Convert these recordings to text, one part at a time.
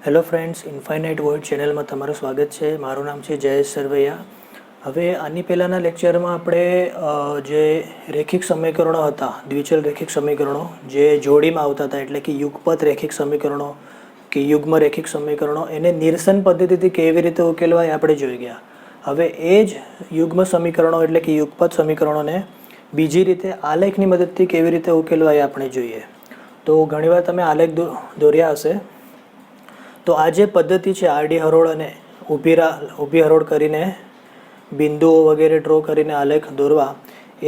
Hello friends, infinite world ચેનલમાં તમારું સ્વાગત છે. મારું નામ છે જયેશ સરવૈયા. હવે આની પહેલાંના લેક્ચરમાં આપણે જે રેખિક સમીકરણો હતા, દ્વિચલ રેખિક સમીકરણો જે જોડીમાં આવતા હતા, એટલે કે યુગપત રેખિક સમીકરણો કે યુગ્મ રેખિક સમીકરણો, એને નિરસન પદ્ધતિથી કેવી રીતે ઉકેલવાય આપણે જોઈ ગયા. હવે એ જ યુગ્મ સમીકરણો એટલે કે યુગપત સમીકરણોને બીજી રીતે આલેખની મદદથી કેવી રીતે ઉકેલવાય આપણે જોઈએ. તો ઘણીવાર તમે આલેખ દોર્યા હશે. તો આ જે પદ્ધતિ છે આડી હરોળ અને ઊભી હરોળ કરીને બિંદુઓ વગેરે ડ્રો કરીને આલેખ દોરવા,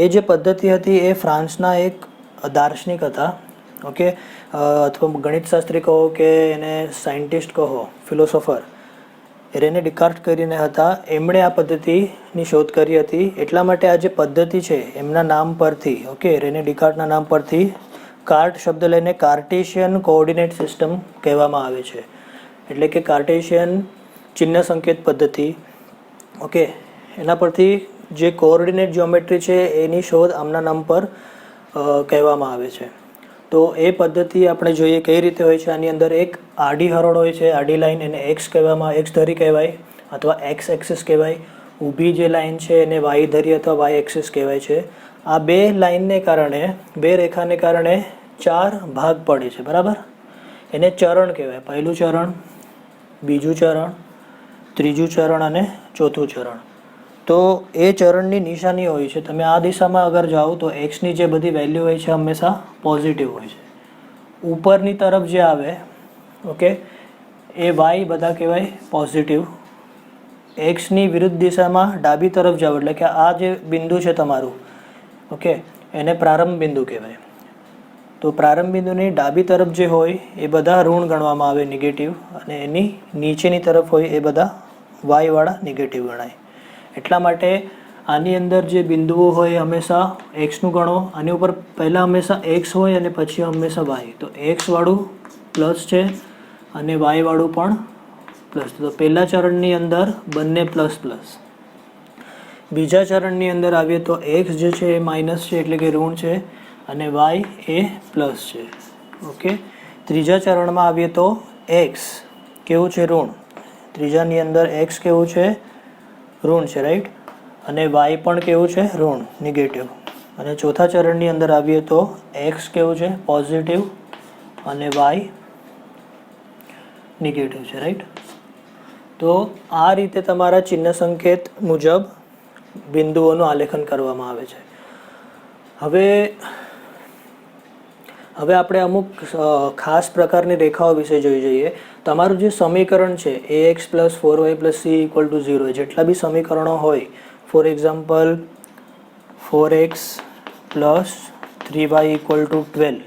એ જે પદ્ધતિ હતી એ ફ્રાન્સના એક દાર્શનિક હતા. ઓકે, અથવા ગણિતશાસ્ત્રી કહો કે એને સાયન્ટિસ્ટ કહો, ફિલોસોફર, રેને ડિકાર્ટ કરીને હતા. એમણે આ પદ્ધતિની શોધ કરી હતી. એટલા માટે આ જે પદ્ધતિ છે એમના નામ પરથી, ઓકે, રેને ડિકાર્ટના નામ પરથી કાર્ટ શબ્દ લઈને કાર્ટેશિયન કોઓર્ડિનેટ સિસ્ટમ કહેવામાં આવે છે. એટલે કે કાર્ટેશિયન ચિહ્ન સંકેત પદ્ધતિ. ઓકે, એના પરથી જે કોઓર્ડિનેટ જ્યોમેટ્રી છે એની શોધ આમના નામ પર કહેવામાં આવે છે. તો એ પદ્ધતિ આપણે જોઈએ કઈ રીતે હોય છે. આની અંદર એક આડી હરોળ હોય છે, આડી લાઈન, એને એક્સ કહેવામાં, એક્સ ધરી કહેવાય અથવા એક્સ એક્સિસ કહેવાય. ઊભી જે લાઈન છે એને વાય ધરી અથવા વાય એક્સિસ કહેવાય છે. આ બે લાઈનને કારણે, બે રેખાને કારણે 4 ભાગ પડે છે, બરાબર. એને ચરણ કહેવાય. પહેલું ચરણ, બીજું ચરણ, ત્રીજું ચરણ અને ચોથું ચરણ. તો એ ચરણની નિશાની હોય છે. તમે આ દિશામાં અગર જાઓ તો એક્સની જે બધી વેલ્યુ હોય છે હંમેશા પોઝિટિવ હોય છે. ઉપરની તરફ જે આવે, ઓકે, એ વાય બધા કહેવાય પોઝિટિવ. એક્સની વિરુદ્ધ દિશામાં ડાબી તરફ જાઓ એટલે કે આ જે બિંદુ છે તમારું, ઓકે, એને પ્રારંભ બિંદુ કહેવાય. તો પ્રારંભ બિંદુની ડાબી તરફ જે હોય એ બધા ઋણ ગણવામાં આવે, નેગેટિવ, અને એની નીચેની તરફ હોય એ બધા વાયવાળા નેગેટિવ ગણાય. એટલા માટે આની અંદર જે બિંદુઓ હોય હંમેશા એક્સનું ગણો. આની ઉપર પહેલાં હંમેશા એક્સ હોય અને પછી હંમેશા વાય. તો એક્સવાળું પ્લસ છે અને વાયવાળું પણ પ્લસ. તો પહેલા ચરણની અંદર બંને પ્લસ પ્લસ. બીજા ચરણની અંદર આવીએ તો એક્સ જે છે એ માઇનસ છે એટલે કે ઋણ છે અને વાય એ પ્લસ છે. ઓકે, ત્રીજા ચરણમાં આવીએ તો એક્સ કેવું છે? ઋણ. ત્રીજાની અંદર એક્સ કેવું છે? ઋણ છે, રાઈટ. અને વાય પણ કેવું છે? ઋણ, નેગેટિવ. અને ચોથા ચરણની અંદર આવીએ તો એક્સ કેવું છે? પોઝિટિવ અને વાય નેગેટિવ છે, રાઈટ. તો આ રીતે તમારા ચિહ્ન સંકેત મુજબ બિંદુઓનું આલેખન કરવામાં આવે છે. હવે આપણે અમુક ખાસ પ્રકારની રેખાઓ વિશે જોઈ જઈએ. તમારું જે સમીકરણ છે ax + 4y + c = 0, જેટલા બી સમીકરણો હોય, for example 4x + 3y = 12,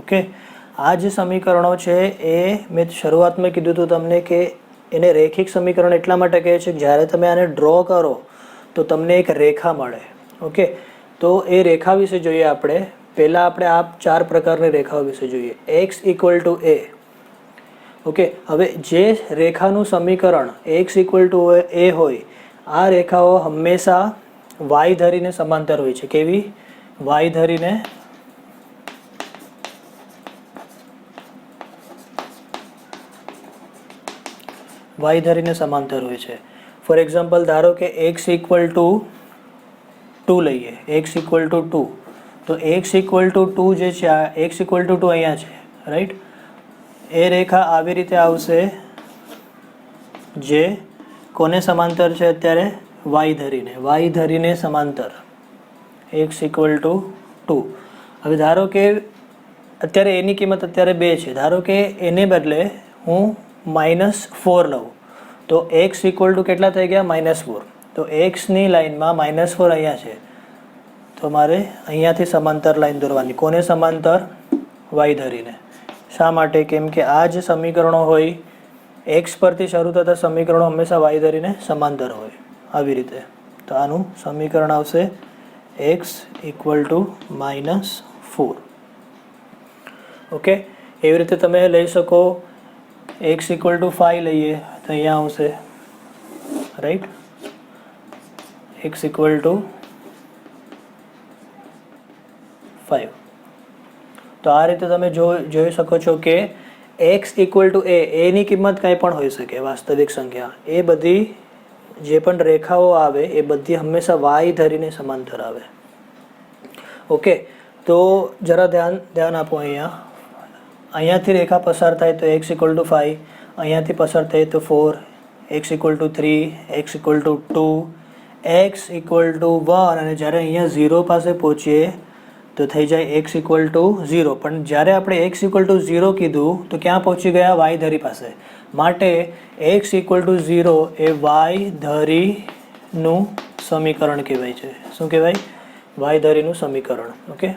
okay, આ જે સમીકરણો છે એ મેં શરૂઆતમાં કીધું હતું તમને કે એને રેખિક સમીકરણ એટલા માટે કહે છે કે જ્યારે તમે આને ડ્રો કરો તો તમને એક રેખા મળે. ઓકે, તો એ રેખા વિશે જોઈએ આપણે. પહેલાં આપણે આ 4 પ્રકારની રેખાઓ વિશે જોઈએ. x = a. ઓકે, હવે જે રેખાનું સમીકરણ x = a હોય, આ રેખાઓ હંમેશા y ધરીને સમાંતર હોય છે. કેવી? y ધરીને સમાંતર હોય છે. ફોર એક્ઝામ્પલ ધારો કે x = 2 લઈએ. x = 2. તો x = 2 જે છે, આ x = 2 અહીંયા છે, રાઈટ. એ રેખા આવી રીતે આવશે જે કોને સમાંતર છે અત્યારે? y ધરીને સમાંતર. x = 2. હવે ધારો કે અત્યારે એની કિંમત અત્યારે 2 છે. ધારો કે એને બદલે હું -4 લઉં તો x = કેટલા થઈ ગયા? -4. તો એક્સની લાઈનમાં -4 અહીંયા છે. તો મારે અહીંયાથી સમાંતર લાઈન દોરવાની. કોને સમાંતર? y ધરીને. શા માટે? કેમ કે આ જે સમીકરણો હોય, એક્સ પરથી શરૂ થતા સમીકરણો હંમેશા y ધરીને સમાંતર હોય, આવી રીતે. તો આનું સમીકરણ આવશે x = -4. ઓકે, એવી રીતે તમે લઈ શકો. x = 5 લઈએ તો અહીંયા આવશે, રાઈટ. x = 5. તો આ રીતે તમે જોઈ શકો છો કે એક્સ ઇક્વલ ટુ એની કિંમત કાંઈ પણ હોઈ શકે, વાસ્તવિક સંખ્યા, એ બધી જે પણ રેખાઓ આવે એ બધી હંમેશા વાય ધરીને સમાંતર આવે. ઓકે, તો જરા ધ્યાન આપો. અહીંયાથી રેખા પસાર થાય તો એક્સ ઇક્વલ ટુ 5, અહીંયાથી પસાર થાય તો 4, x equal to 3, x equal to 2, x equal to 1, અને જ્યારે અહીંયા 0 પાસે પહોંચીએ તો થઈ જાય એક્સ ઇક્વલ ટુ 0. પણ જ્યારે આપણે એક્સ ઇક્વલ ટુ 0 કીધું તો ક્યાં પહોંચી ગયા? વાય ધરી પાસે. માટે એક્સ ઇક્વલ ટુ 0 એ વાય ધરીનું સમીકરણ કહેવાય છે. શું કહેવાય? વાય ધરીનું સમીકરણ. ઓકે,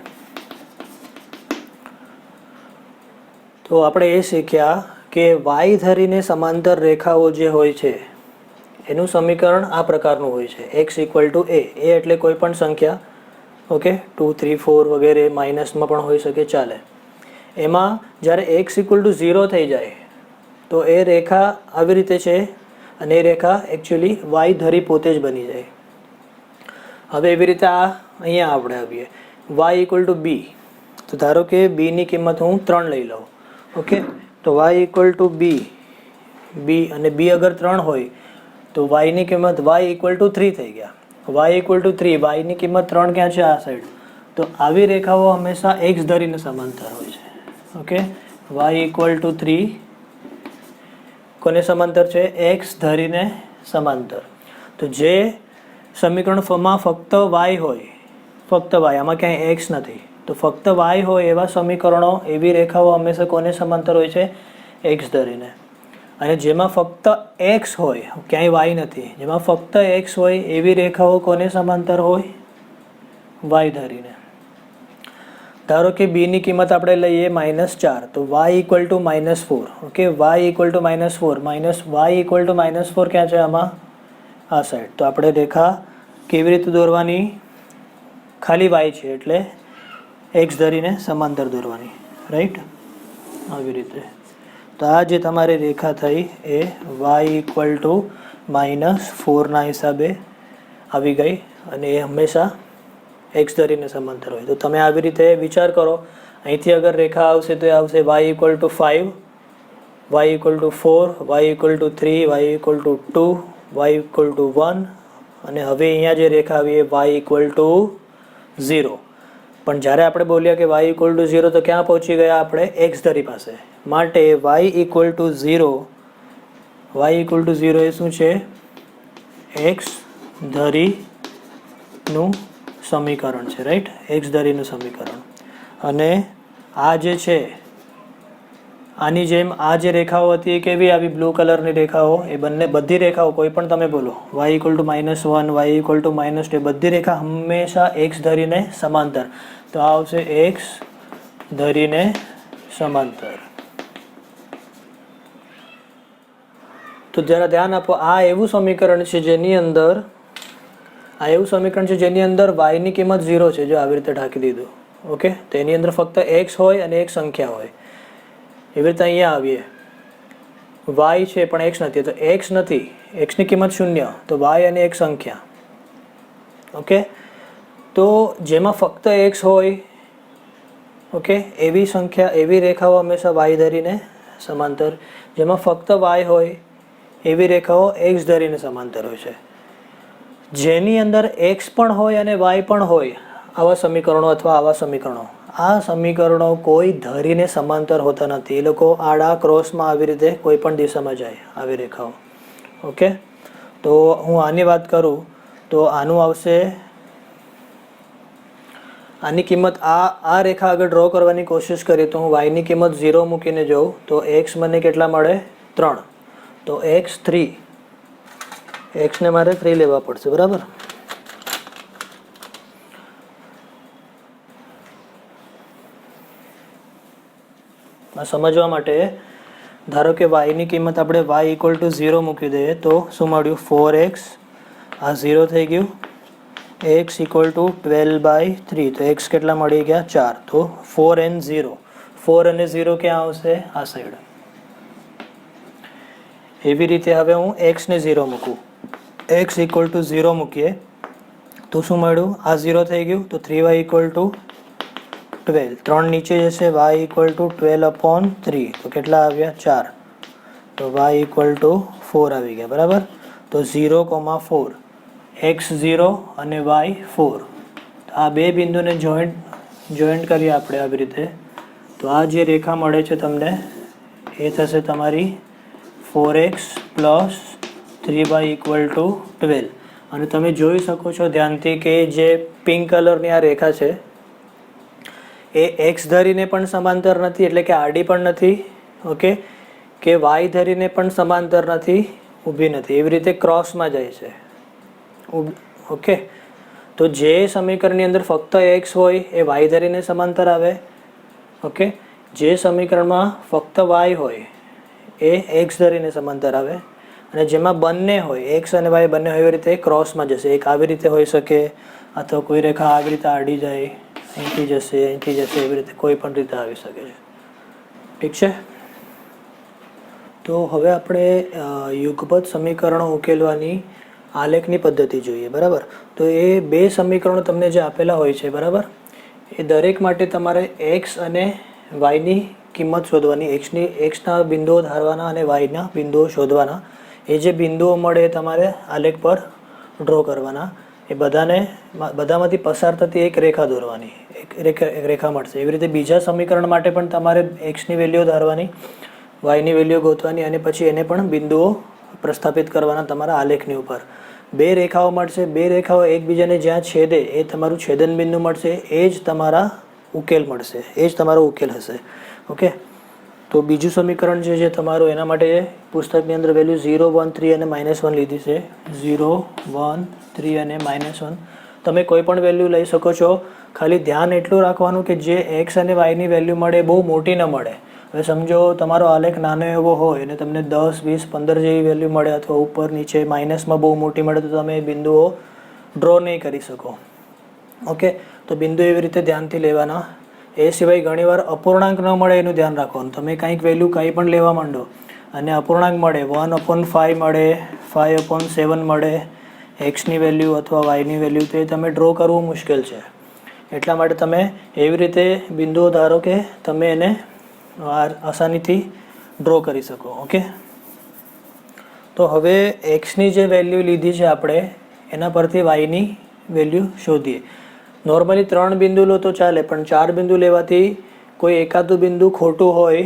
તો આપણે એ શીખ્યા કે વાય ધરીને સમાંતર રેખાઓ જે હોય છે એનું સમીકરણ આ પ્રકારનું હોય છે, એક્સ ઇક્વલ ટુ એ એટલે કોઈ પણ સંખ્યા. ઓકે, 2, 3, 4 વગેરે, માઇનસમાં પણ હોઈ શકે, ચાલે. એમાં જ્યારે એક્સ ઇક્વલ ટુ 0 થઈ જાય તો એ રેખા આવી રીતે છે અને એ રેખા એકચ્યુઅલી વાય ધરી પોતે જ બની જાય. હવે એવી રીતે અહીંયા આપણે આવીએ, વાય ઇક્વલ ટુ બી. તો ધારો કે બીની કિંમત હું 3 લઈ લઉં. ઓકે, તો વાય ઇક્વલ ટુ બી, અને બી અગર 3 હોય તો વાયની કિંમત વાય ઇક્વલ ટુ 3 થઈ ગયા. વાય ઇક્વલ ટુ 3, વાયની કિંમત 3 ક્યાં છે? આ સાઈડ. તો આવી રેખાઓ હંમેશા એક્સ ધરીને સમાંતર હોય છે. ઓકે, વાય ઇક્વલ ટુ 3 કોને સમાંતર છે? એક્સ ધરીને સમાંતર. તો જે સમીકરણમાં ફક્ત વાય હોય, ફક્ત વાય, આમાં ક્યાંય એક્સ નથી, તો ફક્ત વાય હોય એવા સમીકરણો, એવી રેખાઓ હંમેશા કોને સમાંતર હોય છે? એક્સ ધરીને. અને જેમાં ફક્ત એક્સ હોય, ક્યાંય વાય નથી, જેમાં ફક્ત એક્સ હોય એવી રેખાઓ કોને સમાંતર હોય? વાય ધરીને. ધારો કે બીની કિંમત આપણે લઈએ -4, તો y equal to -4. Okay, y equal to -4, y equal to -4 ક્યાં છે? આમાં, આ સાઈડ. તો આપણે રેખા કેવી રીતે દોરવાની? ખાલી વાય છે એટલે એક્સ ધરીને સમાંતર દોરવાની, રાઈટ? આવી રીતે. તો આ જે તમારી રેખા થઈ એ વાય ઇક્વલ ટુ -4 હિસાબે આવી ગઈ અને એ હંમેશા એક્સ ધરીને સમાંતર હોય. તો તમે આવી રીતે વિચાર કરો. અહીંથી અગર રેખા આવશે તો એ આવશે y equal to 5, y equal to 4, y equal to 3, y equal to 2, y equal to 1, અને હવે અહીંયા જે રેખા આવી એ વાય ઇક્વલ ટુ 0. પણ જ્યારે આપણે બોલ્યા કે વાય ઇક્વલ ટુ 0 તો ક્યાં પહોંચી ગયા આપણે? એક્સ ધરી પાસે. માટે y equal to 0, y equal to 0 એ શું છે? એક્સ ધરીનું સમીકરણ છે, રાઈટ? એક્સ ધરીનું સમીકરણ. અને આ જે છે, આની જેમ આ જે રેખાઓ હતી એ કેવી આવી? બ્લુ કલરની રેખાઓ. એ બધી રેખાઓ કોઈ પણ તમે બોલો, y equal to -1, y equal to -2, બધી રેખા હંમેશા એક્સ ધરીને સમાંતર. તો આ આવશે એક્સ ધરીને સમાંતર. તો જરા ધ્યાન આપો, આ એવું સમીકરણ છે જેની અંદર વાયની કિંમત 0 છે. જો આવી રીતે ઢાંકી દીધું. ઓકે, તો એની અંદર ફક્ત એક્સ હોય અને એક સંખ્યા હોય. એવી રીતે અહીંયા આવીએ, વાય છે પણ એક્સ નથી, તો એક્સ નથી, એક્સની કિંમત 0, તો વાય અને એક સંખ્યા. ઓકે, તો જેમાં ફક્ત એક્સ હોય, ઓકે, એવી સંખ્યા, એવી રેખાઓ હંમેશા વાય ધરીને સમાંતર. જેમાં ફક્ત વાય હોય એવી રેખાઓ એક્સ ધરીને સમાંતર હોય છે. જેની અંદર એક્સ પણ હોય અને વાય પણ હોય, આવા સમીકરણો અથવા આવા સમીકરણો, આ સમીકરણો કોઈ ધરીને સમાંતર હોતા નથી. એ લોકો આડા ક્રોસમાં આવી રીતે કોઈ પણ દિશામાં જાય, આવી રેખાઓ. ઓકે, તો હું આની વાત કરું તો આનું આવશે, આની કિંમત આ રેખા આગળ ડ્રો કરવાની કોશિશ કરીએ તો હું વાયની કિંમત 0 મૂકીને જોઉં તો એક્સ મને કેટલા મળે? 3. તો એક્સ 3, એક્સને મારે 3 લેવા પડશે, બરાબર? આ સમજવા માટે ધારો કે વાયની કિંમત આપણે વાય ઇક્વલ ટુ 0 મૂકી દઈએ તો શું મળ્યું? 4x. આ 0 થઈ ગયું. x ઇક્વલ ટુ 12/3, તો x કેટલા મળી ગયા? 4. તો 4 and 0, 4 અને 0 ક્યાં આવશે? આ સાઈડ. એવી રીતે હવે હું x ને 0 મૂકું, x ઇક્વલ ટુ 0 મૂકીએ તો શું મળ્યું? આ 0 થઈ ગયું. તો 3y ઇક્વલ ટુ 12. 3 નીચે જશે, y ઇક્વલ ટુ 12/3. તો કેટલા આવ્યા? 4. તો y ઇક્વલ ટુ 4 આવી ગયા, બરાબર. તો 0,4 x0 અને y4. આ બે બિંદુને જોઈન્ટ કરીએ આપણે આવી રીતે. તો આ જે રેખા મળે છે તમને એ થશે તમારી 4x plus 3y equal to 12. અને તમે જોઈ શકો છો ધ્યાનથી કે જે પિંક કલરની આ રેખા છે એ એક્સ ધરીને પણ સમાંતર નથી, એટલે કે આડી પણ નથી, ઓકે, કે વાય ધરીને પણ સમાંતર નથી, ઊભી નથી, એવી રીતે ક્રોસમાં જાય છે, ઓકે. તો જે સમીકરણની અંદર ફક્ત એક્સ હોય એ વાય ધરીને સમાંતર આવે, ઓકે. જે સમીકરણમાં ફક્ત વાય હોય એ એક્સ ધરીને સમાંતર આવે, અને જેમાં બંને હોય એક્સ અને વાય બંને હોય એવી રીતે ક્રોસમાં જશે. એક આવી રીતે હોઈ શકે, અથવા કોઈ રેખા આવી રીતે આડી જાય, અહીંથી જશે, અહીંથી જશે, એવી રીતે કોઈ પણ રીતે આવી શકે છે, ઠીક છે. તો હવે આપણે યુગપત સમીકરણો ઉકેલવાની આલેખની પદ્ધતિ જોઈએ, બરાબર. તો એ બે સમીકરણો તમને જે આપેલા હોય છે, બરાબર, એ દરેક માટે તમારે એક્સ અને વાયની કિંમત શોધવાની, એક્સના બિંદુઓ ધારવાના અને વાયના બિંદુઓ શોધવાના. એ જે બિંદુઓ મળે એ તમારે આલેખ પર ડ્રો કરવાના. એ બધામાંથી પસાર થતી એક રેખા દોરવાની, એક રેખા મળશે. એવી રીતે બીજા સમીકરણ માટે પણ તમારે એક્સની વેલ્યુ ધારવાની, વાયની વેલ્યુ ગોતવાની, અને પછી એને પણ બિંદુઓ પ્રસ્થાપિત કરવાના તમારા આલેખની ઉપર. બે રેખાઓ મળશે, બે રેખાઓ એકબીજાને જ્યાં છેદે એ તમારું છેદન બિંદુ મળશે, એ જ તમારા ઉકેલ મળશે, એ જ તમારો ઉકેલ હશે, ઓકે. તો બીજું સમીકરણ જે છે તમારું, એના માટે પુસ્તકની અંદર વેલ્યુ 0, 1, 3 અને -1 લીધી છે. 0, 1, 3 અને -1. તમે કોઈ પણ વેલ્યુ લઈ શકો છો. ખાલી ધ્યાન એટલું રાખવાનું કે જે એક્સ અને વાયની વેલ્યુ મળે બહુ મોટી ન મળે. હવે સમજો તમારો આલેખ નાનો એવો હોય અને તમને 10, 20, 15 જેવી વેલ્યુ મળે, અથવા ઉપર નીચે માઇનસમાં બહુ મોટી મળે, તો તમે બિંદુઓ ડ્રો નહીં કરી શકો, ઓકે. તો બિંદુ એવી રીતે ધ્યાનથી લેવાના. એ સિવાય ઘણીવાર અપૂર્ણાંક ન મળે એનું ધ્યાન રાખવાનું. તમે કંઈક વેલ્યુ કંઈ પણ લેવા માંડો અને અપૂર્ણાંક મળે, 1/5 મળે, 5/7 મળે એક્સની વેલ્યુ અથવા વાયની વેલ્યુ, તો એ તમે ડ્રો કરવું મુશ્કેલ છે. એટલા માટે તમે એવી રીતે બિંદુઓ ધારો કે તમે એને આસાનીથી ડ્રો કરી શકો, ઓકે. તો હવે એક્સની જે વેલ્યુ લીધી છે આપણે, એના પરથી વાયની વેલ્યુ શોધીએ. નોર્મલી 3 બિંદુ લો તો ચાલે, પણ 4 બિંદુ લેવાથી કોઈ એકાદું બિંદુ ખોટું હોય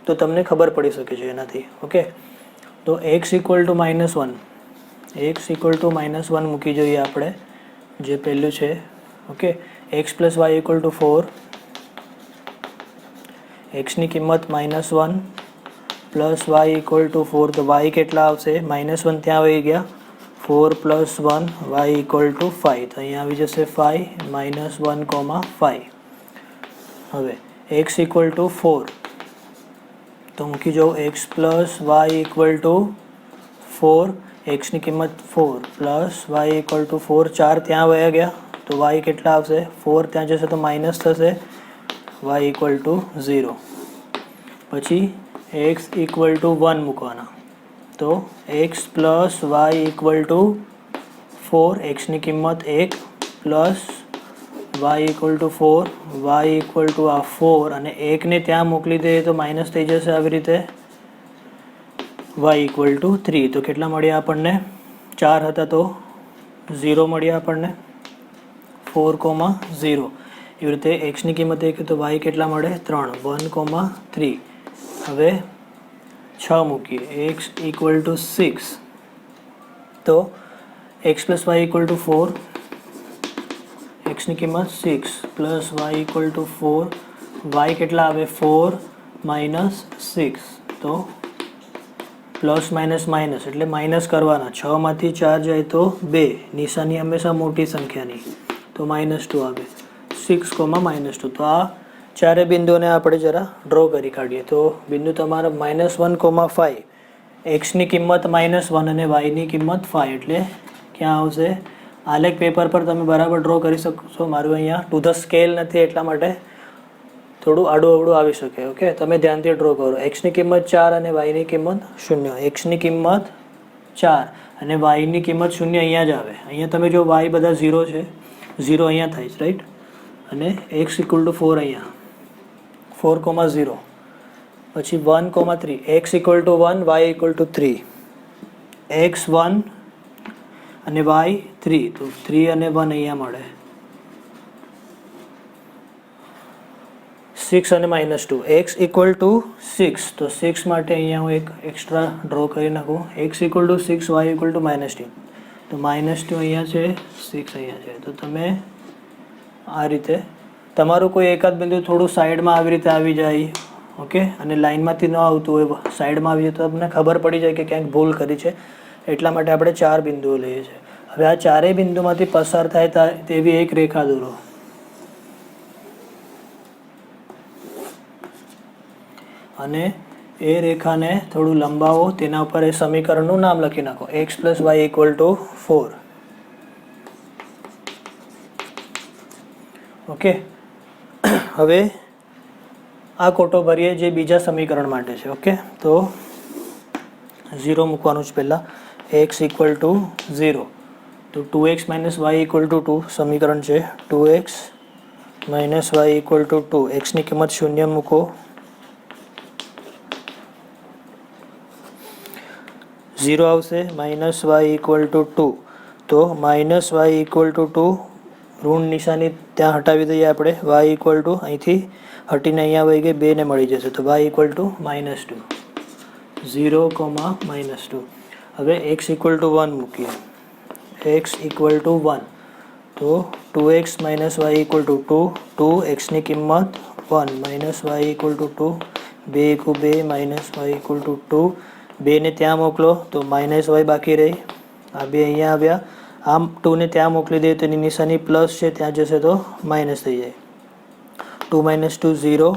તો તમને ખબર પડી શકે છે એનાથી, ઓકે. તો x equal to -1, x equal to -1 મૂકી જોઈએ આપણે, જે પહેલું છે, okay. x plus y equal to 4, એક્સની કિંમત -1 પ્લસ વાય ઇક્વલ ટુ 4. તો વાય કેટલા આવશે? -1 ત્યાં આવી ગયા, 4 + 1 y ઇક્વલ ટુ 5. તો અહીંયા આવી જશે 5, -1,5. હવે x ઇક્વલ ટુ 4, તો મૂકી જાઉં x plus y equal to 4, એક્સની કિંમત 4 પ્લસ વાય ઇક્વલ ટુ 4, 4 ત્યાં વયા ગયા, તો y કેટલા આવશે? 4 ત્યાં જશે તો માઇનસ થશે, y ઇક્વલ ટુ 0. પછી x ઇક્વલ ટુ 1 મૂકવાના. તો x plus y equal to 4, એક્સની કિંમત 1 plus y equal to 4, y equal to આ 4, અને 1ને ત્યાં મોકલી દઈએ તો માઇનસ થઈ જશે આવી રીતે, વાય ઇક્વલ ટુ 3. તો કેટલા મળ્યા આપણને? 4 હતા તો 0 મળ્યા આપણને, 4,0. એવી રીતે એક્સની કિંમત 1 તો વાય કેટલા મળે? 3, 1,3. હવે 6 મૂકીએ, x ઇક્વલ ટુ 6. તો x plus y equal to 4, એક્સની કિંમત 6 plus y equal to 4, y કેટલા આવે? 4 - 6. તો પ્લસ માઇનસ માઇનસ એટલે માઇનસ કરવાના. 6 માંથી 4 જાય તો 2, નિશાની હંમેશા મોટી સંખ્યાની, તો -2 આવે, 6,-2. તો આ ચારે બિંદુઓને આપણે જરા ડ્રો કરી કાઢીએ. તો બિંદુ તમારા -1,5, એક્સની કિંમત -1 અને વાયની કિંમત 5, એટલે ક્યાં આવશે? આલેખ પેપર પર તમે બરાબર ડ્રો કરી શકશો. મારું અહીંયા ટુ ધ સ્કેલ નથી એટલા માટે થોડું આડું અવડું આવી શકે, ઓકે. તમે ધ્યાનથી ડ્રો કરો. એક્સની કિંમત 4 અને વાયની કિંમત 0. એક્સની કિંમત 4 અને વાયની કિંમત 0 અહીંયા જ આવે. અહીંયા તમે જો વાય બધા 0 છે, 0 અહીંયા થાય છે, રાઈટ. અને એક્સ ઇક્વલ ટુ 4 અહીંયા 4,0. પછી 1,3 x equal to 1 y equal to 3 x 1 અને વાય 3 તો 3 અને 1 અહીંયા મળે 6 અને -2 એક્સ ઇક્વલ ટુ 6 તો 6 માટે અહીંયા હું એક એક્સ્ટ્રા ડ્રો કરી નાખું x equal to 6 y equal to -2 તો -2 અહીંયા છે 6 અહીંયા છે તો તમે આ રીતે તમારું કોઈ એકાદ બિંદુ થોડું સાઈડમાં આવી રીતે આવી જાય ઓકે અને લાઇનમાંથી ન આવતું હોય સાઈડમાં આવી જાય તો તમને ખબર પડી જાય કે ક્યાંક ભૂલ કરી છે એટલા માટે આપણે 4 બિંદુઓ લઈએ છીએ હવે આ ચારેય બિંદુમાંથી પસાર થાય તેવી એક રેખા દોરો અને એ રેખાને થોડું લંબાવો તેના ઉપર એ સમીકરણનું નામ લખી નાખો x plus y equal to 4 okay હવે આ કોટો ભરીએ જે બીજા સમીકરણ માટે છે ઓકે તો 0 મૂકવાનું છે પહેલાં એક્સ ઇક્વલ ટુ 0 તો 2x - y ઇક્વલ ટુ 2 સમીકરણ છે 2x - y ઇક્વલ ટુ 2 એક્સની કિંમત 0 મૂકો 0 આવશે -y ઇક્વલ ટુ 2 તો -y ઇક્વલ ટુ 2 ઋણ નિશાની ત્યાં હટાવી દઈએ આપણે y ઇક્વલ ટુ અહીંથી હટીને અહીંયા વહી ગઈ 2 ને મળી જશે તો y ઇક્વલ ટુ -2 0, -2 હવે x ઇક્વલ ટુ 1 મૂકીએ x ઇક્વલ ટુ 1 તો 2x - y ઇક્વલ ટુ 2 2xની કિંમત 1 -y equal to 2 2 × 2 -y equal to 2 2 ને ત્યાં મોકલો તો -y બાકી રહી આ 2 અહીંયા આવ્યા આમ 2 ને ત્યાં મોકલી દઈએ તો એની નિશાની પ્લસ છે ત્યાં જશે તો માઇનસ થઈ જાય 2 - 2 0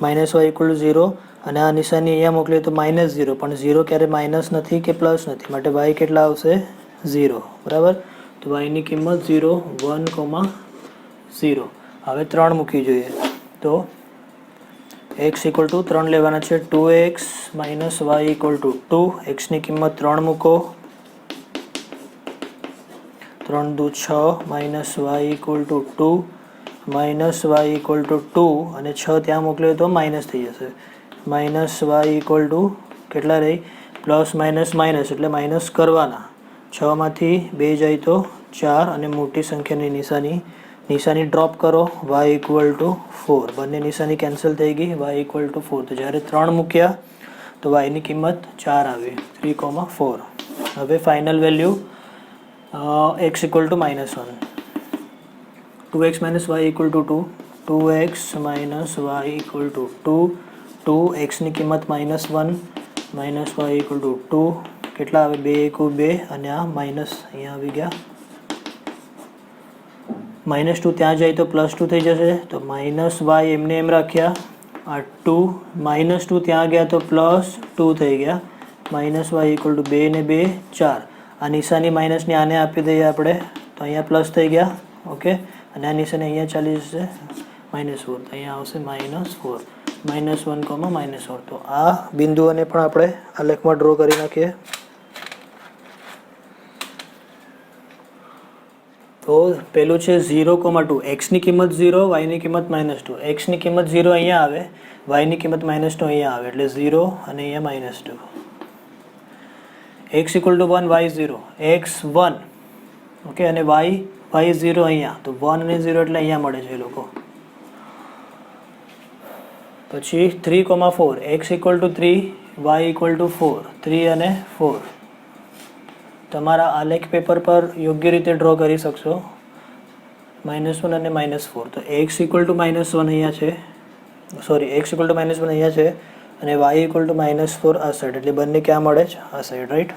-y ઇક્વલ ટુ 0 અને આ નિશાની અહીંયા મોકલીએ તો -0 પણ 0 ક્યારે માઇનસ નથી કે પ્લસ નથી માટે y કેટલા આવશે 0 બરાબર તો y ની કિંમત 0 1, 0 હવે 3 મૂકી જોઈએ તો x ઇક્વલ ટુ 3 લેવાના છે 2x - y ઇક્વલ ટુ 2 xની કિંમત 3 મૂકો 3 દુ 6 -y equal to 2 -y equal to 2 અને 6 ત્યાં મોકલીએ તો માઇનસ થઈ જશે -y ઇક્વલ ટુ કેટલા રહી પ્લસ માઇનસ માઇનસ એટલે માઇનસ કરવાના 6 માંથી 2 જાય તો 4 અને મોટી સંખ્યાની નિશાની ડ્રોપ કરો y ઇક્વલ ટુ 4 બંને નિશાની કેન્સલ થઈ ગઈ y ઇક્વલ ટુ 4 તો જ્યારે 3 મૂક્યા તો y ની કિંમત 4 આવી 3, 4 હવે final value x equal to -1 2x - y equal to 2 2x - y equal to 2 2xની કિંમત -1 -y ઇક્વલ ટુ 2 કેટલા આવે 2 × 2 અને આ માઇનસ અહીંયા આવી ગયા -2 ત્યાં જાય તો +2 થઈ જશે તો -y એમને એમ રાખ્યા આ 2 -2 ત્યાં ગયા તો +2 થઈ ગયા -y ઇક્વલ ટુ 2 ને 2 4 આ નિશાની માઇનસની આને આપી દઈએ આપણે તો અહીંયા પ્લસ થઈ ગયા ઓકે અને આ નિશાની અહીંયા ચાલી જશે -4 તો અહીંયા આવશે -4 -1, -4 તો આ બિંદુઓને પણ આપણે આલેખમાં ડ્રો કરી નાખીએ તો પેલું છે 0, 2 xની કિંમત 0 yની કિંમત -2 xની કિંમત 0 અહીંયા આવે yની કિંમત -2 અહીંયા આવે એટલે 0 અને અહીંયા -2 x equal to 1 y 0 x 1 okay અને y 0 અહીંયા તો 1 અને 0 એટલે અહીંયા મળે છે એ લોકો પછી 3, 4 x equal to 3 y equal to 4 3 અને 4 તમારા આલેખ પેપર પર યોગ્ય રીતે ડ્રો કરી શકશો -1 અને -4 તો x ઇક્વલ ટુ -1 અહીંયા છે સોરી x ઇક્વલ ટુ -1 અહીંયા છે અને y ઇક્વલ ટુ -4 આ સાઈડ એટલે બંને ક્યાં મળે છે આ સાઈડ રાઈટ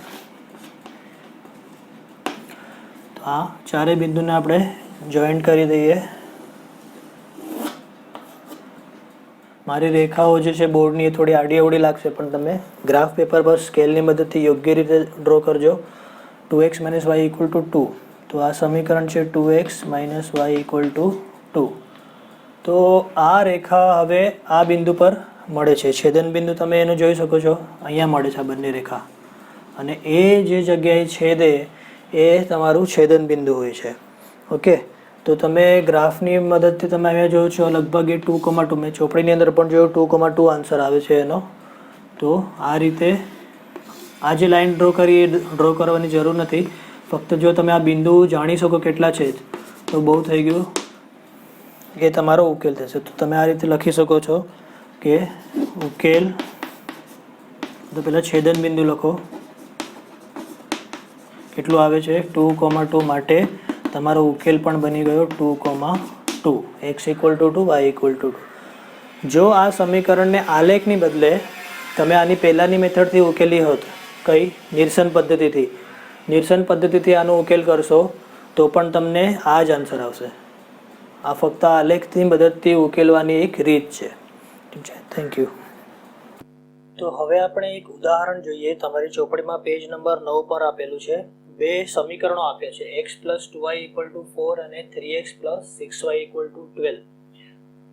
તો આ ચારે બિંદુને આપણે જોઈન્ટ કરી દઈએ મારી રેખાઓ જે છે બોર્ડની એ થોડી આડી અવડી લાગશે પણ તમે ગ્રાફ પેપર પર સ્કેલની મદદથી યોગ્ય રીતે ડ્રો કરજો 2x - y ઇક્વલ ટુ 2 તો આ સમીકરણ છે 2x - y ઇક્વલ ટુ 2 તો આ રેખા હવે આ બિંદુ પર મળે છે છેદન બિંદુ તમે એને જોઈ શકો છો અહીંયા મળે છે આ બંને રેખા અને એ જે જગ્યાએ છેદે એ તમારું છેદન બિંદુ હોય છે ઓકે તો તમે ગ્રાફની મદદથી તમે અહીંયા જોયો છો લગભગ એ 2,2 મેં ચોપડીની અંદર પણ જોયું 2,2 આન્સર આવે છે એનો. તો આ રીતે આ જે લાઈન ડ્રો કરવાની જરૂર નથી. ફક્ત જો તમે આ બિંદુ જાણી શકો કેટલા છે તો બહુ થઈ ગયું, એ તમારો ઉકેલ થશે. તો તમે આ રીતે લખી શકો છો કે ઉકેલ, તો પહેલાં છેદન બિંદુ લખો કેટલું આવે છે 2,2 માટે તમારો ઉકેલ પણ બની ગયો 2,2, x = 2 y = 2. જો આ સમીકરણને આલેખની બદલે તમે આની પહેલાંની મેથડથી ઉકેલી હોત, કઈ નિરસન પદ્ધતિથી આનો ઉકેલ કરશો તો પણ તમને આ જ આન્સર આવશે. આ ફક્ત આલેખની મદદથી ઉકેલવાની એક રીત છે. ઠીક છે, થેન્ક યુ. તો હવે આપણે એક ઉદાહરણ જોઈએ. તમારી ચોપડીમાં પેજ નંબર 9 પર આપેલું છે. બે સમીકરણો આપ્યા છે, x + 2y = 4 અને 3x + 6y = 12.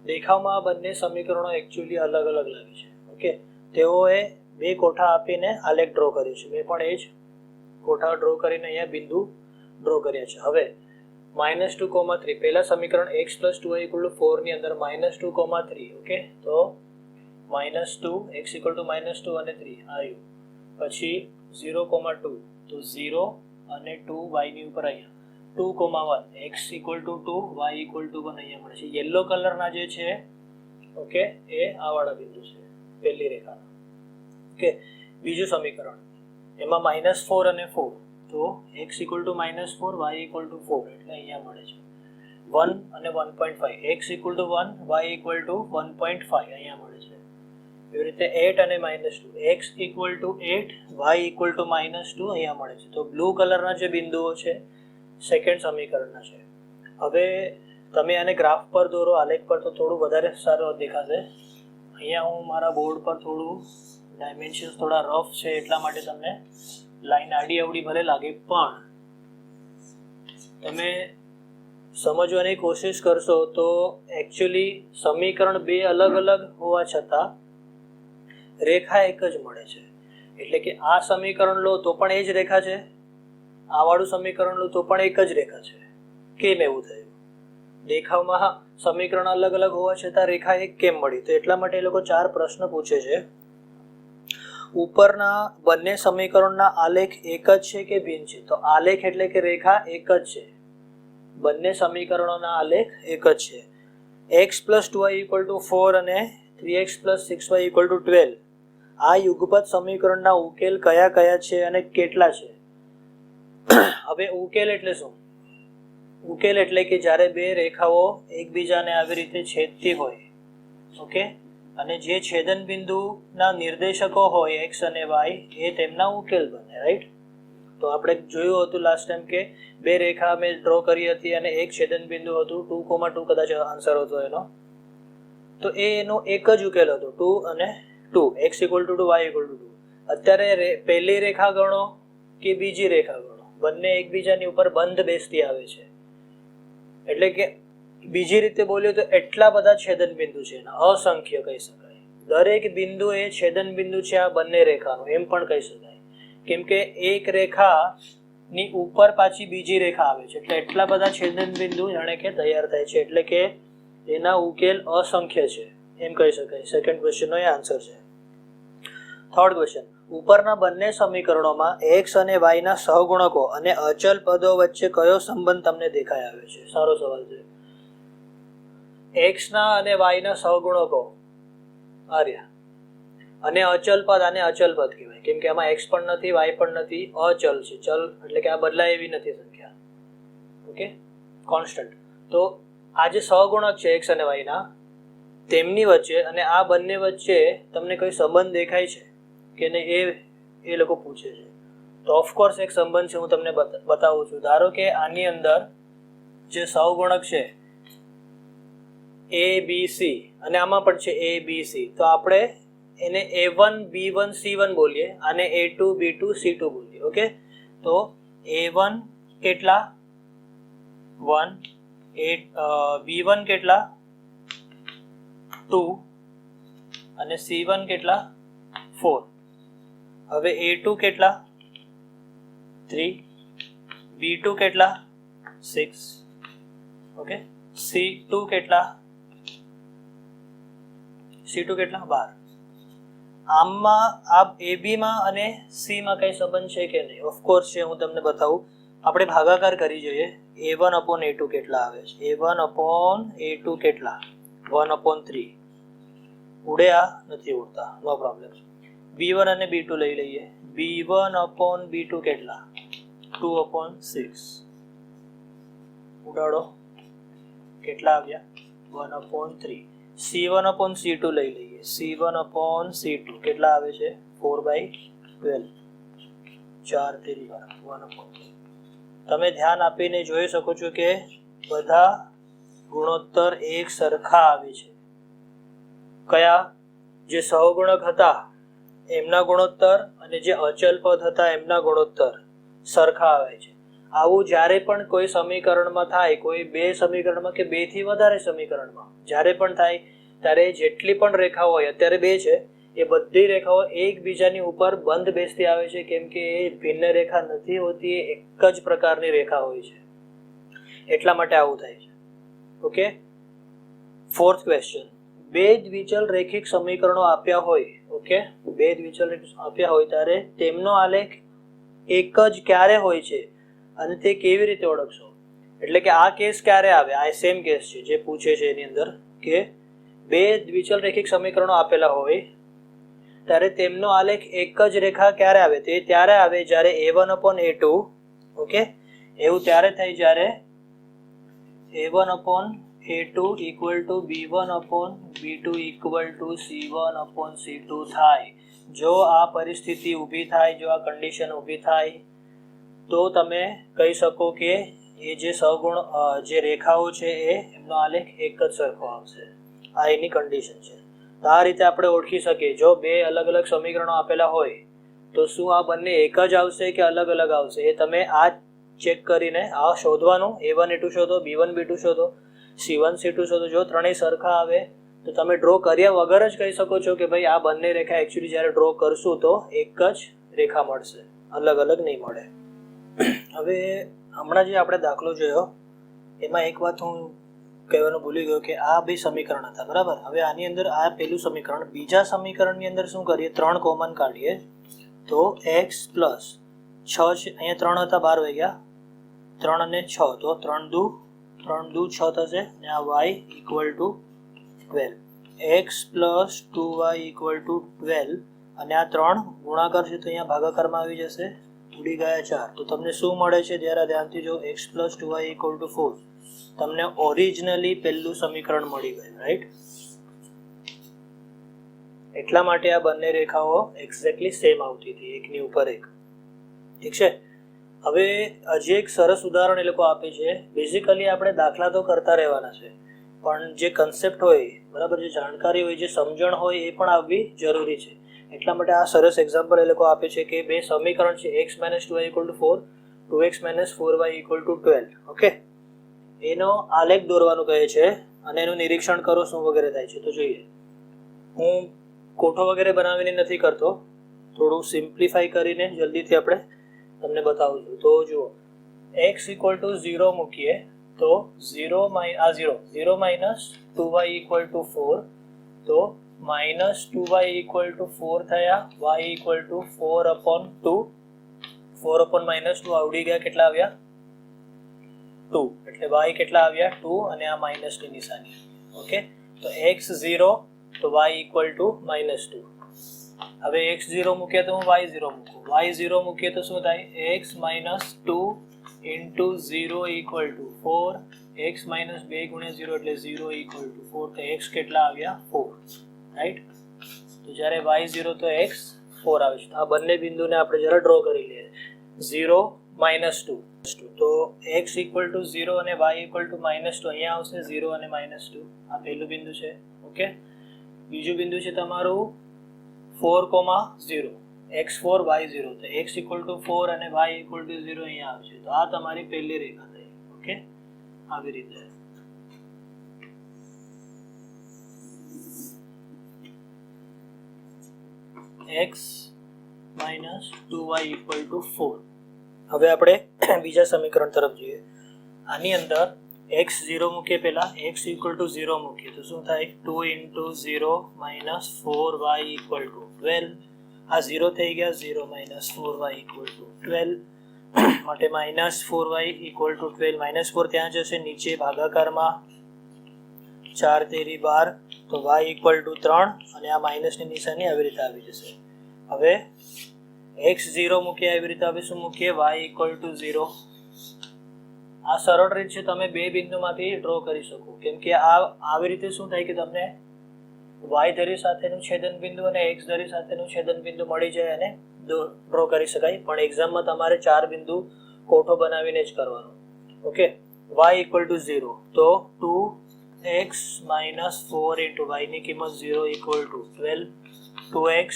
દેખાવમાં આ બંને સમીકરણો એકચ્યુઅલી અલગ લાગે છે. ઓકે, તેઓએ બે કોઠા આપીને આલેખ ડ્રો કર્યો છે. મેં પણ એ જ કોઠા ડ્રો કરીને અહીંયા બિંદુ ડ્રો કર્યા છે. હવે -2,3 પહેલા સમીકરણ x + 2y = 4 ની અંદર -2,3. ઓકે, તો -2 x = -2 અને 3 આવ્યું. પછી 0,2 તો 0 અને 2 y ની ઉપર અહીંયા 2,1 x = 2 y = 1 અહીંયા મળે છે. યલો કલરના જે છે ઓકે એ આ વાળા બિંદુ છે પહેલી રેખાના. ઓકે, બીજું સમીકરણ એમાં -4 અને 4 તો x = -4 y = 4 એટલે અહીંયા મળે છે. 1 અને 1.5 x = 1 y = 1.5 અહીંયા મળે છે. એવી રીતે 8 અને -2 x = 8 y = -2 અહીંયા મળે છે. તો બ્લુ કલરના જે બિંદુઓ છે સેકન્ડ સમીકરણના છે. હવે તમે આને ગ્રાફ પર દોરો, આલેખ પર, તો થોડું વધારે સારું દેખાશે. અહીંયા હું મારા બોર્ડ પર થોડું ડાયમેન્શન્સ થોડા રફ છે એટલા માટે તમને લાઈન આડી અવડી ભલે લાગે, પણ તમે સમજવાની કોશિશ કરશો તો એકચ્યુઅલી સમીકરણ બે અલગ હોવા છતાં રેખા એક જ મળે છે. એટલે કે આ સમીકરણ લો તો પણ એ જ રેખા છે, આ વાળું સમીકરણ લો તો પણ એક જ રેખા છે. કેમ એવું થયું? દેખાવમાં સમીકરણ અલગ હોવા છતાં રેખા એક કેમ મળી? તો એટલા માટે એ લોકો 4 પ્રશ્ન પૂછે છે. ઉપરના બંને સમીકરણના આલેખ એક જ છે કે ભિન્ન છે? તો આલેખ એટલે કે રેખા એક જ છે. બંને સમીકરણોના આલેખ એક જ છે. x + 2y = 4 અને 3x + 6y = 12. આ યુગપત સમીકરણના ઉકેલ કયા છે અને કેટલા છે? હવે ઉકેલ એટલે શું? ઉકેલ એટલે કે જ્યારે બે રેખાઓ એકબીજાને આવી રીતે છેદતી હોય, ઓકે, અને જે છેદન બિંદુના નિર્દેશકો હોય x અને y એ તેમના ઉકેલ બને, રાઈટ? તો આપણે જોયું હતું લાસ્ટ ટાઈમ કે બે રેખા મેં ડ્રો કરી હતી અને એક છેદન બિંદુ હતું, 2,2 કદાચ આન્સર હતો એનો. તો એનો એક જ ઉકેલ હતો 2 અને 2, x = 2 y = 2. અત્યારે પહેલી રેખા ગણો કે બીજી રેખા ગણો, બંને એકબીજાની ઉપર બંધ બેસતી આવે છે. એટલે કે બીજી રીતે બોલ્યો તો એટલા બધા છેદન બિંદુ છે, અસંખ્ય કહી શકાય. દરેક બિંદુ એ છેદન બિંદુ છે આ બંને રેખાનો, એમ પણ કહી શકાય. કેમ કે એક રેખાની ઉપર પાછી બીજી રેખા આવે છે, એટલે એટલા બધા છેદન બિંદુ જાણે કે તૈયાર થાય છે. એટલે કે એના ઉકેલ અસંખ્ય છે એમ કહી શકાય. સેકન્ડ ક્વેશ્ચનનો એ આન્સર છે. થર્ડ ક્વેશ્ચન, ઉપરના બંને સમીકરણોમાં x અને y ના સહગુણકો અને અચલ પદો વચ્ચે કયો સંબંધ તમને દેખાઈ આવે છે? સારો સવાલ છે. x ના અને y ના સહગુણકો આર્યા અને અચલ પદ, આને અચલ પદ કહેવાય કેમ કે આમાં x પણ નથી y પણ નથી, અચલ છે. ચલ એટલે કે આ બદલાય એવી નથી સંખ્યા, ઓકે, કોન્સ્ટન્ટ. તો આ જે સહગુણક છે x અને y ના, તેમની વચ્ચે અને આ બંને વચ્ચે તમને કોઈ સંબંધ દેખાય છે કે નહીં એ લોકો પૂછે છે. તો ઓફકોર્સ એક સંબંધ છે, હું તમને બતાવું છું. ધારો કે આની અંદર જે સહગુણક છે ABC અને આમાં પણ છે ABC, તો આપણે એને A1 B1 C1 બોલીએ, આને A2 B2 C2 બોલીએ. ઓકે, તો A1 કેટલા 1, B1 કેટલા 2 અને C1 કેટલા 4. હવે A2 કેટલા 3, B2 કેટલા 6 ઓકે, C2 કેટલા? C2 કેટલા? 12. આમમાં આ AB માં અને C માં કઈ સંબંધ છે કે નહીં? ઓફકોર્સ છે, હું તમને બતાવું. આપણે ભાગાકાર કરી જોઈએ. A1/A2 કેટલા આવે છે? A1/A2 કેટલા? 1/3. ઉડે? આ નથી ઉડતા, નો પ્રોબ્લેમ. B1 અને B2 લઈ લઈએ. B1/B2 કેટલા? 2/6. ઉડાડો, કેટલા આવ્યા? 1/3. C1/C2 લઈ લઈએ. C1/C2 કેટલા આવે છે? 4/12. 4 તેરી 1/3. તમે ધ્યાન આપીને જોઈ શકો છો કે બધા ગુણોત્તર એક સરખા આવે છે. કયા? જે સહગુણક હતા એમના ગુણોત્તર અને જે અચલ પદ હતા એમના ગુણોત્તર સરખા આવે છે. આવું જ્યારે પણ કોઈ સમીકરણમાં થાય, કોઈ બે સમીકરણમાં કે બે થી વધારે સમીકરણમાં જ્યારે પણ થાય ત્યારે જેટલી પણ રેખાઓ હોય, અત્યારે બે છે, એ બધી રેખાઓ એકબીજાની ઉપર બંધ બેસતી આવે છે, કેમ કે એ ભિન્ન રેખા નથી હોતી, એ એક જ પ્રકારની રેખા હોય છે. એટલા માટે આવું થાય છે. Okay, 4th question. બે દ્વિચલ રેખિક સમીકરણો આપ્યા હોય, ઓકે, બે દ્વિચલ આપ્યા હોય ત્યારે તેમનો આલેખ એક જ ક્યારે હોય છે અને તે કેવી રીતે ઓળખશો? એટલે કે આ કેસ ક્યારે આવે? આ સેમ કેસ છે જે પૂછે છે એની અંદર, કે બે દ્વિચલ રેખિક સમીકરણો આપેલા હોય ત્યારે તેમનો આલેખ એક જ રેખા ક્યારે આવે? તે ત્યારે આવે જ્યારે A1/A2, ઓકે, એવું ત્યારે થાય જ્યારે A1/A2 equal to B1/B2 equal to C1/C2 થાય. જો આ પરિસ્થિતિ ઊભી થાય, જો આ કન્ડિશન ઊભી થાય, તો તમે કહી શકો કે એ જે સહગુણ જે રેખાઓ છે એ એમનો આલેખ એક જ સરખો આવશે. આ એની કન્ડિશન છે. તો આ રીતે આપણે ઓળખી શકીએ. જો બે અલગ અલગ સમીકરણો આપેલા હોય તો શું આ બંને એક જ આવશે કે અલગ અલગ આવશે? એ તમે આ ચેક કરીને આ શોધવાનું. A1/A2 શોધો, B1/B2 શોધો, C1/C2 શોધો. જો ત્રણેય સરખા આવે તો તમે ડ્રો કર્યા વગર જ કહી શકો છો કે ભાઈ આ બંને રેખા એકચ્યુઅલી જ્યારે ડ્રો કરશું તો એક જ રેખા મળશે, અલગ અલગ નહીં મળે. હવે હમણાં જે આપણે દાખલો જોયો એમાં એક વાત હું કહેવાનું ભૂલી ગયો કે આ બે સમીકરણ હતા, બરાબર. હવે આની અંદર આ પહેલું સમીકરણ, બીજા સમીકરણની અંદર શું કરીએ? 3 કોમન કાઢીએ તો x પ્લસ 6 છે, અહીંયા 3 હતા, 12 વાગ્યા, 3 અને 6 તો 3 દુ 6 થશે, અને આ y equal to 12. x plus 2y equal to 12, અને આ 3 ગુણાકાર છે તો અહીંયા ભાગાકારમાં આવી જશે, ઉડી ગયા 4. તો તમને શું મળે છે? જરા ધ્યાનથી જો, x plus 2y equal to 4. તમને ઓરિજિનલી પહેલું સમીકરણ મળી ગયું, રાઈટ? એટલા માટે આ બંને રેખાઓ એક્ઝેક્ટલી સેમ આવતી હતી, એકની ઉપર એક. ઠીક છે. હવે હજી એક સરસ ઉદાહરણ એ લોકો આપે છે. બેઝિકલી આપણે દાખલા તો કરતા રહેવાના છે, પણ જે કન્સેપ્ટ હોય, બરાબર, જે જાણકારી હોય, જે સમજણ હોય એ પણ આવવી જરૂરી છે. એટલા માટે આ સરસ એક્ઝામ્પલ એ લોકો આપે છે કે બે સમીકરણ છે, x - 2y = 4, 2x - 4y = 12. Okay, એનો આલેખ દોરવાનું કહે છે અને એનું નિરીક્ષણ કરો શું વગેરે થાય છે. તો જોઈએ, હું કોઠો વગેરે બનાવીને નથી કરતો, થોડું સિમ્પ્લિફાઈ કરીને જલ્દીથી આપણે તમને બતાવું છું. તો જુઓ, x = 0 મૂકીએ તો 0 minus 2y = 4, તો -2y = 4 થયા, y = 4/2. 4/-2 આવડી ગયા, કેટલા આવ્યા? 2. એટલે y કેટલા આવ્યા? 2, અને આ માઇનસની નિશાની. ઓકે, તો x 0 તો y = -2. હવે x 0 મૂકીએ તો હું y 0 મૂકું. y 0 મૂકીએ તો શું થાય? x - 2 × 0 = 4. x - 2 × 0 એટલે 0 = 4. તો x કેટલા આવ્યા? 4, રાઈટ? તો જ્યારે y 0 તો x 4 આવે છે. આ બંને બિંદુને આપણે જરા ડ્રો કરી લઈએ. 0 - 2, તો x = 0 અને y = -2 અહીંયા આવશે, 0 અને -2. આ પહેલું બિંદુ છે. ઓકે, બીજું બિંદુ છે તમારું 4,0, x4 y0. તો x = 4 અને y = 0 અહીંયા આવશે. તો આ તમારી પહેલી રેખા થઈ. ઓકે, આવી રીતે. x - 2y = 4. હવે આપણે બીજા સમીકરણ તરફ જોઈએ. આની અંદર x0 મૂકીએ પહેલા, x ઇક્વલ ટુ 0 મૂકીએ તો શું થાય? 2 into 0 minus 4y equal to 12. આ 0 થઈ ગયા, 0 minus 4y equal to 12 માટે minus 4y equal to 12. -4 ત્યાં જશે નીચે ભાગાકારમાં, 4 તેરી 12, તો y equal to 3 અને આ માઇનસની નિશાની આવી રીતે આવી જશે. હવે x0 મૂકીએ આવી રીતે, હવે શું મૂકીએ? y equal to 0. આ સરળ રીત છે, તમે બે બિંદુમાંથી ડ્રો કરી શકો, કેમ કે આ આવી રીતે શું થાય કે તમને y ધરી સાથેનું છેદન બિંદુ અને x ધરી સાથેનું છેદન બિંદુ મળી જાય અને ડ્રો કરી શકાય. પણ એક્ઝામમાં તમારે 4 બિંદુ કોઠો બનાવીને જ કરવાનું. ઓકે, y equal to 0, તો 2x minus 4 into y ની કિંમત 0 equal to 12. 2x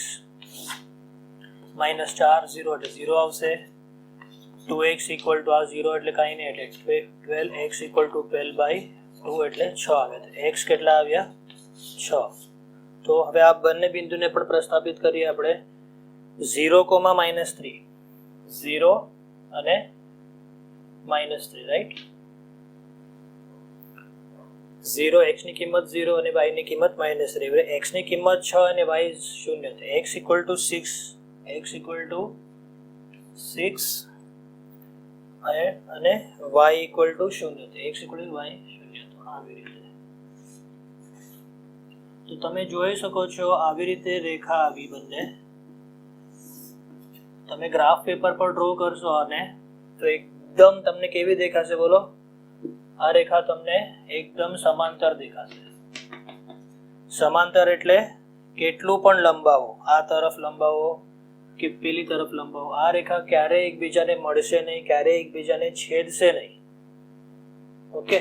minus 4, 0 એટલે 0 આવશે. 2x equal to આ 0 એટલે કાંઈ નહીં, એટલે 12, x equal to 12 by 2 એટલે 6 આવે. x કેટલા આવ્યા? 6. તો હવે આ બંને બિંદુને પણ પ્રસ્થાપિત કરીએ આપણે. 0, -3, 0 અને -3, રાઈટ? 0, x ની કિંમત 0 અને y ની કિંમત -3. હવે x ની કિંમત 6 અને y 0, તો x equal to 6, x equal to 6 અને y equal to 0, તો x equal to y 0. તો આવી રીતે તો તમે જોઈ શકો છો, આવી રીતે રેખા આવી બંને. તમે ગ્રાફ પેપર પર ડ્રો કરશો અને તો એકદમ તમને કેવી દેખાશે બોલો? આ રેખા તમને એકદમ સમાંતર દેખાશે. સમાંતર એટલે કેટલું પણ લંબાવો, આ તરફ લંબાવો કે પેલી તરફ લંબાવો, આ રેખા ક્યારેય એકબીજાને મળશે નહીં, ક્યારેય એકબીજાને છેદશે નહીં. ઓકે,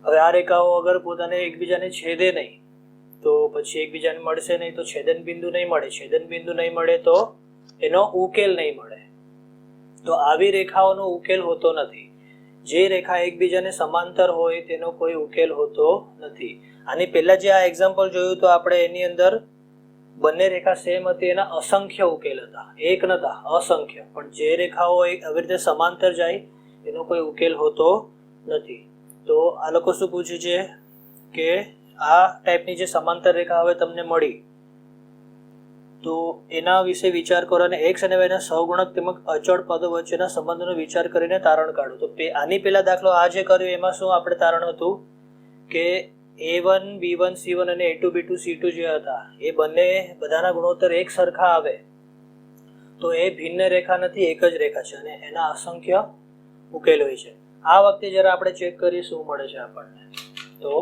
હવે આ રેખાઓ અગર પોતાને એકબીજાને છેદે નહીં તો પછી એકબીજાને મળશે નહીં, તો છેદન બિંદુ નહીં મળે. છેદન બિંદુ નહીં મળે તો એનો ઉકેલ નહીં મળે. તો આવી રેખાઓનો ઉકેલ હોતો નથી. જે રેખા એકબીજાને સમાંતર હોય તેનો કોઈ ઉકેલ હોતો નથી. આની પહેલા જે આ એક્ઝામ્પલ જોયું તો આપણે એની અંદર બંને રેખા સેમ હતી, એના અસંખ્ય ઉકેલ હતા, એક નતા, અસંખ્ય. પણ જે રેખાઓ આવી રીતે સમાંતર જાય એનો કોઈ ઉકેલ હોતો નથી. તો આ લોકો શું પૂછે છે કે આ ટાઈપની જે સમાંતર રેખા હવે તમને મળી તો એના વિશે વિચાર કરો અને x અને y ના સહગુણક તેમજ અચળ પદો વચ્ચેના સંબંધનો વિચાર કરીને તારણ કાઢો. તો આની પહેલા દાખલો આ જે કર્યો એમાં શું આપણે તારણ હતું કે a1 b1 c1 અને a2 b2 c2 જે હતા એ બંને બધાના ગુણોત્તર એક સરખા આવે તો એ ભિન્ન રેખા નથી, એક જ રેખા છે અને એના અસંખ્ય ઉકેલ હોય છે. આ વખતે જરા આપણે ચેક કરીએ શું મળે છે આપણને. તો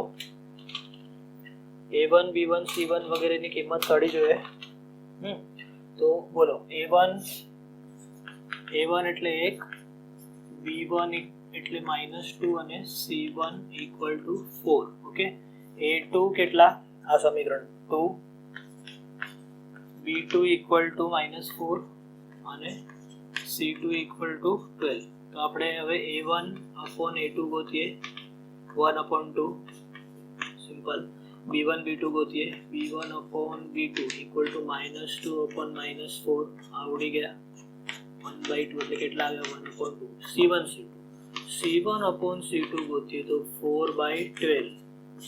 a1 b1 c1 વગેરેની કિંમત કાઢી જોઈએ. તો બોલો, a1 એટલે 1, b1 એટલે -2 અને c1 equal to 4. Okay, a2 કેટલા? આ સમીકરણ 2, b2 equal to -4 અને c2 equal to 12. તો આપણે હવે a1 upon a2 ગોતીએ, 1/2 simple. b1 b2 ગોતીએ, b1 upon b2 equal to -2 upon -4 આવડી ગયા. 1/2 એટલે કેટલા આવ્યા? 1/2. c1 upon c2 ગોતીએ તો 4/12.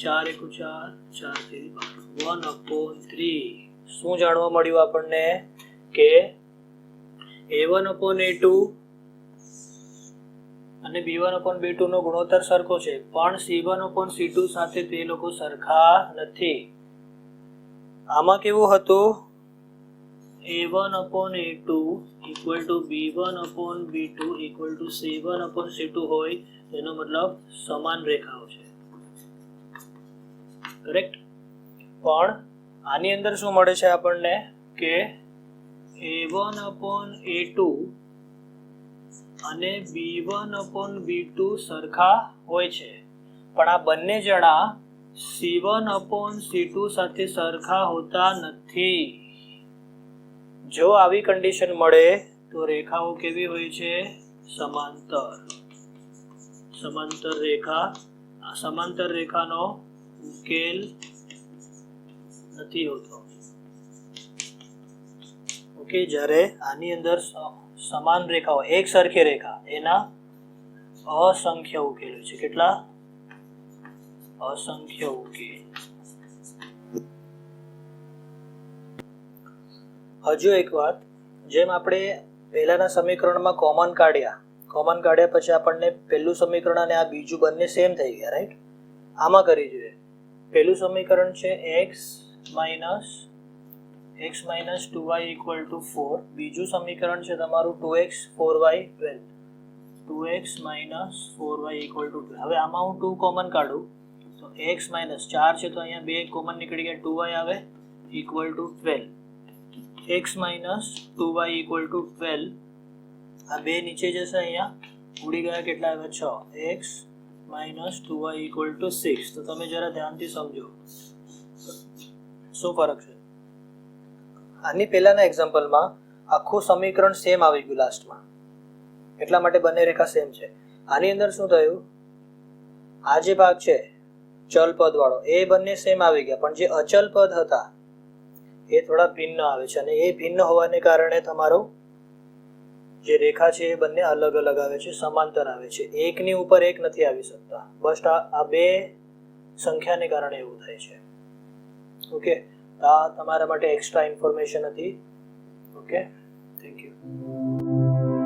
4 × 4, 4 × 12, 1/3. શું જાણવા મળ્યું આપણને કે a1 upon a2 અને b1 upon b2 નો ગુણોત્તર સરખો છે, પણ c1 upon c2 સાથે તે લોકો સરખા નથી. આમાં કેવું હતું? a1 upon a2 equal to b1 upon b2 equal to c1 upon c2 હોય એનો મતલબ સમાન રેખાઓ છે, કરેક્ટ? પણ આની અંદર શું મળે છે આપણને કે a1 upon a2 અને b1 upon b2 સરખા હોય છે, પણ આ બંને જણા c1 upon c2 સાથે સરખા હોતા નથી. જો આવી કન્ડિશન મળે તો રેખાઓ કેવી હોય છે? સમાંતર. સમાંતર રેખા. આ સમાંતર રેખાનો ઉકેલ નથી હોતો. ઓકે, જ્યારે આની અંદર સમાન રેખાઓ, એક સરખી રેખા, એના અસંખ્ય ઉકેલો છે. કેટલા? અસંખ્ય ઉકેલ. હજુ એક વાત, જેમ આપણે પહેલાના સમીકરણમાં કોમન કાઢ્યા પછી આપણને પહેલું સમીકરણ અને આ બીજું બંને સેમ થઈ ગયા, રાઈટ? આમાં કરી જોઈએ. પહેલું સમીકરણ છે x minus 2y equal to 4. બીજું સમીકરણ છે તમારું 2x 4y 12. 2x minus 4y equal to 12. હવે આમાં હું 2 કોમન કાઢું તો x minus 4 છે તો અહીંયા 2 કોમન નીકળી ગયા, 2y આવે equal to 12. x minus 2y equal to 12. આ બે નીચે જશે, અહીંયા ઉડી ગયા, કેટલા આવે? 6. x minus 2y equal to 6. તો તમે જરા ધ્યાનથી સમજો શું ફરક છે. આની પહેલાના એક્ઝામ્પલમાં આખું સમીકરણ સેમ આવી ગયું લાસ્ટમાં, એટલા માટે બંને રેખા સેમ છે. આની અંદર શું થયું? આ જે ભાગ છે ચલ પદ વાળો એ બંને સેમ આવી ગયા, પણ જે અચલ પદ હતા એ થોડા ભિન્ન આવે છે, અને એ ભિન્ન હોવાને કારણે તમારો જે રેખા છે એ બંને અલગ અલગ આવે છે, સમાંતર આવે છે. એકની ઉપર એક નથી આવી શકતા, બસ આ બે સંખ્યાને કારણે એવું થાય છે. ઓકે, આ તમારા માટે એક્સ્ટ્રા ઇન્ફોર્મેશન હતી. Okay, thank you.